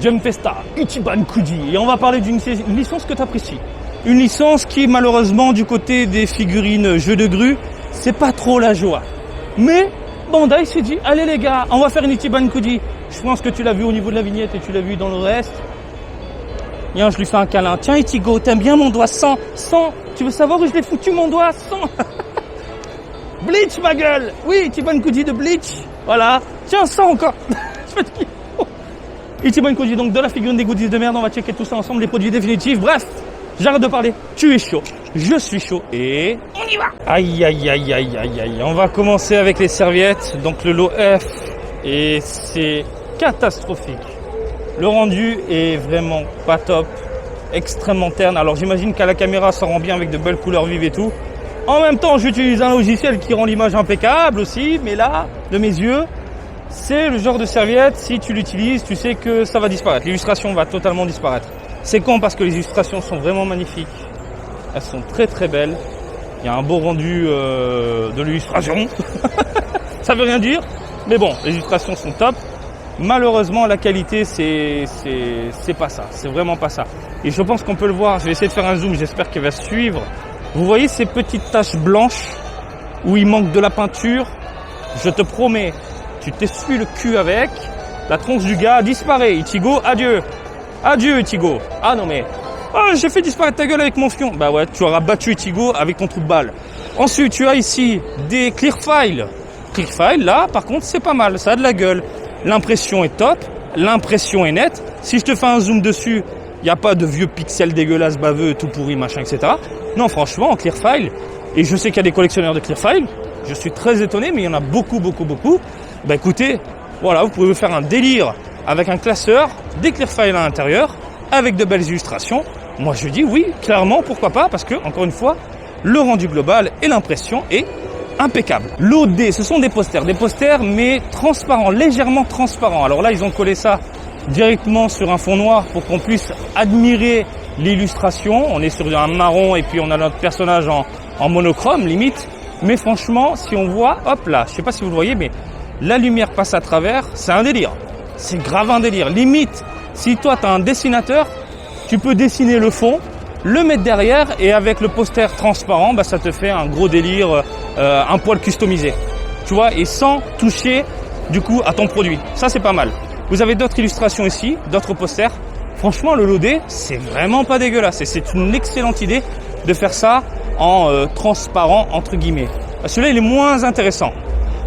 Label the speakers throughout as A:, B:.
A: Jump Festa, Ichiban Kuji, et on va parler d'une licence que tu apprécies. Une licence qui, malheureusement, du côté des figurines jeux de grue, c'est pas trop la joie. Mais Bandai s'est dit, allez les gars, on va faire une Ichiban Kuji. Je pense que tu l'as vu au niveau de la vignette et tu l'as vu dans le reste. Viens, je lui fais un câlin. Tiens Ichigo, t'aimes bien mon doigt 100. Tu veux savoir où je l'ai foutu mon doigt 100. Bleach ma gueule. Oui, Ichiban Kuji de Bleach. Voilà. Tiens, 100 encore. Ichiban Kuji, donc de la figurine des goodies de merde, on va checker tout ça ensemble, les produits définitifs. Bref, j'arrête de parler. Tu es chaud, je suis chaud et on y va. Aïe aïe aïe aïe aïe aïe. On va commencer avec les serviettes. Donc le lot F, et c'est catastrophique. Le rendu est vraiment pas top, extrêmement terne. Alors j'imagine qu'à la caméra ça rend bien avec de belles couleurs vives et tout. En même temps, j'utilise un logiciel qui rend l'image impeccable aussi, mais là, de mes yeux, c'est le genre de serviette, si tu l'utilises, tu sais que ça va disparaître. L'illustration va totalement disparaître. C'est con parce que les illustrations sont vraiment magnifiques. Elles sont très très belles. Il y a un beau rendu de l'illustration. Ça veut rien dire, mais bon, les illustrations sont top. Malheureusement, la qualité, c'est pas ça. C'est vraiment pas ça. Et je pense qu'on peut le voir. Je vais essayer de faire un zoom, j'espère qu'il va suivre. Vous voyez ces petites taches blanches où il manque de la peinture? Je te promets, tu t'essuies le cul avec, la tronche du gars disparaît. Ichigo, adieu. Adieu Ichigo. Ah non mais, j'ai fait disparaître ta gueule avec mon fion. Bah ouais, tu auras battu Ichigo avec ton trou de balle. Ensuite, tu as ici des clear files. Clear files, là, par contre, c'est pas mal, ça a de la gueule. L'impression est top, l'impression est nette. Si je te fais un zoom dessus, il n'y a pas de vieux pixels dégueulasses, baveux, tout pourri, machin, etc. Non, franchement, en clear file, et je sais qu'il y a des collectionneurs de clear file, je suis très étonné, mais il y en a beaucoup. Bah écoutez, voilà, vous pouvez vous faire un délire avec un classeur, des clear files à l'intérieur, avec de belles illustrations. Moi je dis oui, clairement, pourquoi pas, parce que, encore une fois, le rendu global et l'impression est impeccable. L'OD, ce sont des posters mais transparents, légèrement transparents. Alors là, ils ont collé ça directement sur un fond noir pour qu'on puisse admirer l'illustration. On est sur un marron et puis on a notre personnage en monochrome, limite. Mais franchement, si on voit, hop là, je sais pas si vous le voyez, mais la lumière passe à travers, c'est un délire. C'est grave un délire. Limite, si toi, tu as un dessinateur, tu peux dessiner le fond, le mettre derrière et avec le poster transparent, bah, ça te fait un gros délire, un poil customisé. Tu vois, et sans toucher du coup à ton produit. Ça, c'est pas mal. Vous avez d'autres illustrations ici, d'autres posters. Franchement, le loadé, c'est vraiment pas dégueulasse. Et c'est une excellente idée de faire ça en transparent, entre guillemets. Celui-là, il est moins intéressant.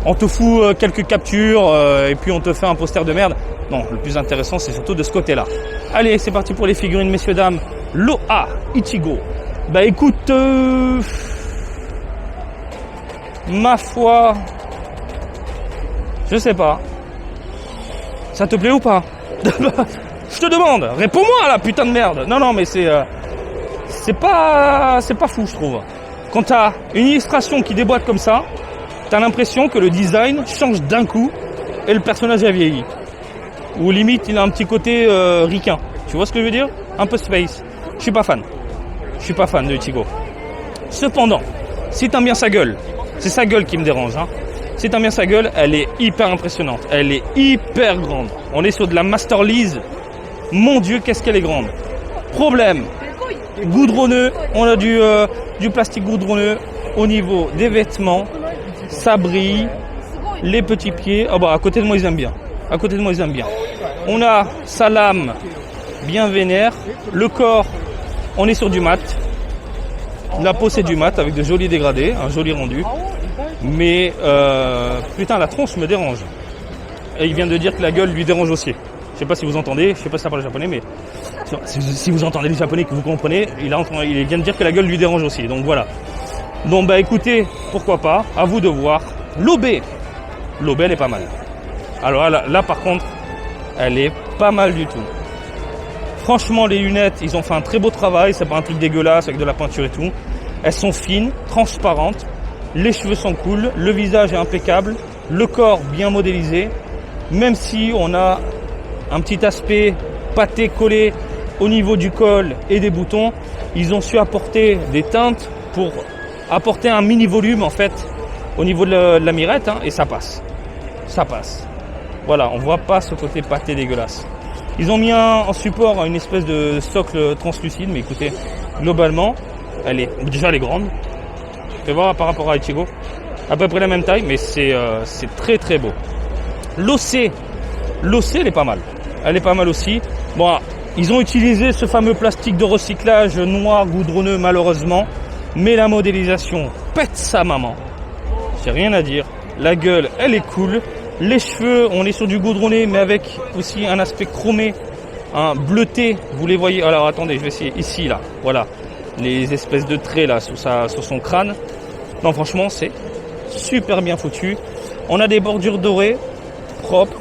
A: On te fout quelques captures et puis on te fait un poster de merde. Non, le plus intéressant, c'est surtout de ce côté-là. Allez, c'est parti pour les figurines, messieurs, dames. Loa Ichigo. Bah écoute, ma foi, je sais pas. Ça te plaît ou pas? Je te demande, réponds-moi la putain de merde. Non, mais c'est pas fou, je trouve. Quand t'as une illustration qui déboîte comme ça, t'as l'impression que le design change d'un coup et le personnage a vieilli. Ou limite, il a un petit côté ricain. Tu vois ce que je veux dire? Un peu space. Je suis pas fan. Je suis pas fan de Ichigo. Cependant, si t'aimes bien sa gueule, c'est sa gueule qui me dérange. Si t'aimes bien sa gueule, elle est hyper impressionnante. Elle est hyper grande. On est sur de la Master Lease. Mon Dieu, qu'est-ce qu'elle est grande. Problème, goudronneux. On a du plastique goudronneux au niveau des vêtements. Ça brille. Les petits pieds. Ah bah, à côté de moi, ils aiment bien. On a sa lame bien vénère. Le corps, on est sur du mat. La peau, c'est du mat avec de jolis dégradés, un joli rendu. Mais putain, la tronche me dérange. Et il vient de dire que la gueule lui dérange aussi. Je sais pas si vous entendez, je sais pas si ça parle japonais, mais si vous entendez le japonais que vous comprenez, il vient de dire que la gueule lui dérange aussi. Donc voilà. Donc bah écoutez, pourquoi pas, à vous de voir. L'OB, elle est pas mal. Alors là par contre, elle est pas mal du tout. Franchement, les lunettes, ils ont fait un très beau travail. C'est pas un truc dégueulasse avec de la peinture et tout. Elles sont fines, transparentes. Les cheveux sont cool. Le visage est impeccable. Le corps bien modélisé. Même si on a un petit aspect pâté collé au niveau du col et des boutons, ils ont su apporter des teintes pour apporter un mini volume en fait au niveau de la mirette et ça passe. Voilà, on voit pas ce côté pâté dégueulasse. Ils ont mis en support une espèce de socle translucide, mais écoutez, globalement, elle est grande. Fais voir par rapport à Ichigo, à peu près la même taille, mais c'est très très beau. L'OC, elle est pas mal. Elle est pas mal aussi. Bon, ils ont utilisé ce fameux plastique de recyclage noir goudronneux malheureusement, mais la modélisation pète sa maman. J'ai rien à dire. La gueule, elle est cool. Les cheveux, on est sur du goudronné, mais avec aussi un aspect chromé, un bleuté. Vous les voyez. Alors attendez, je vais essayer ici là. Voilà, les espèces de traits là sur son crâne. Non, franchement, c'est super bien foutu. On a des bordures dorées, propres,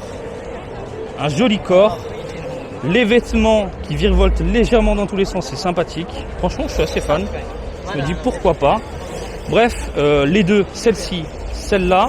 A: un joli corps. Les vêtements qui virevoltent légèrement dans tous les sens, c'est sympathique. Franchement, je suis assez fan. Je me dis pourquoi pas. Bref, les deux, celle-ci, celle-là.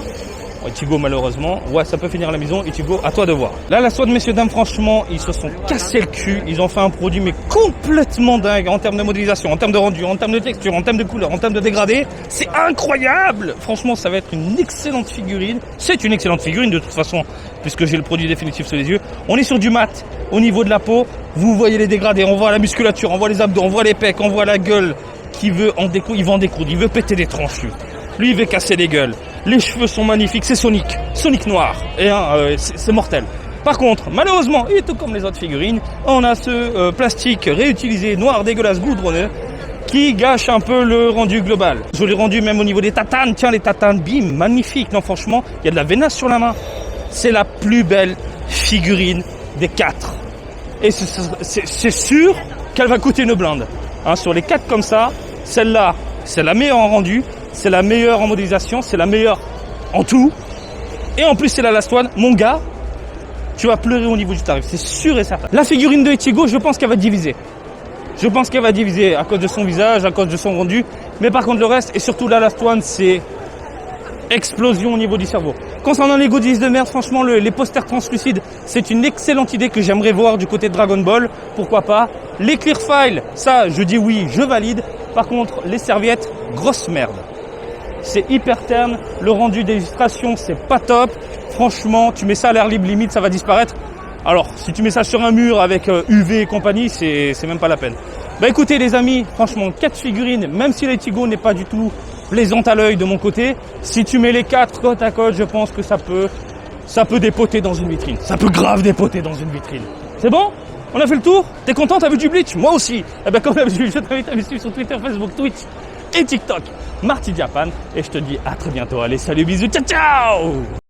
A: Ichigo malheureusement, ouais, ça peut finir à la maison. Ichigo, à toi de voir. Là, la soie de messieurs dames, franchement, ils se sont cassés le cul. Ils ont fait un produit mais complètement dingue en termes de modélisation, en termes de rendu, en termes de texture, en termes de couleur, en termes de dégradé. C'est incroyable. Franchement, ça va être une excellente figurine. C'est une excellente figurine de toute façon, puisque j'ai le produit définitif sous les yeux. On est sur du mat au niveau de la peau. Vous voyez les dégradés. On voit la musculature, on voit les abdos, on voit les pecs, on voit la gueule qui veut en découdre. Il veut en découdre, il veut péter des tranches. Lui, il veut casser les gueules. Les cheveux sont magnifiques, c'est Sonic noir. Et c'est mortel. Par contre, malheureusement, et tout comme les autres figurines, on a ce plastique réutilisé, noir, dégueulasse, goudronneux, qui gâche un peu le rendu global. Je l'ai rendu même au niveau des tatanes. Tiens, les tatanes, bim, magnifique. Non, franchement, il y a de la veinasse sur la main. C'est la plus belle figurine des 4. Et c'est sûr qu'elle va coûter une blinde. Hein, sur les 4 comme ça, celle-là, c'est la meilleure en rendu. C'est la meilleure en modélisation, c'est la meilleure en tout. Et en plus, c'est la last one. Mon gars, tu vas pleurer au niveau du tarif, c'est sûr et certain. La figurine de Ichigo, je pense qu'elle va diviser. Je pense qu'elle va diviser à cause de son visage, à cause de son rendu. Mais par contre, le reste, et surtout la last one, c'est explosion au niveau du cerveau. Concernant les goodies de merde, franchement, les posters translucides, c'est une excellente idée que j'aimerais voir du côté de Dragon Ball. Pourquoi pas. Les clear files, ça, je dis oui, je valide. Par contre, les serviettes, grosse merde. C'est hyper terne, le rendu d'illustration c'est pas top. Franchement, tu mets ça à l'air libre, limite ça va disparaître. Alors, si tu mets ça sur un mur avec UV et compagnie, c'est même pas la peine. Bah écoutez les amis, franchement 4 figurines, même si l'Ichigo n'est pas du tout plaisante à l'œil de mon côté, si tu mets les 4 côte à côte, je pense que ça peut dépoter dans une vitrine. Ça peut grave dépoter dans une vitrine. C'est bon ? On a fait le tour ? T'es content ? T'as vu du Bleach ? Moi aussi. Eh ben comme d'habitude, je t'invite à me suivre sur Twitter, Facebook, Twitch et TikTok. Marty Japan. Et je te dis à très bientôt. Allez, salut, bisous, ciao, ciao!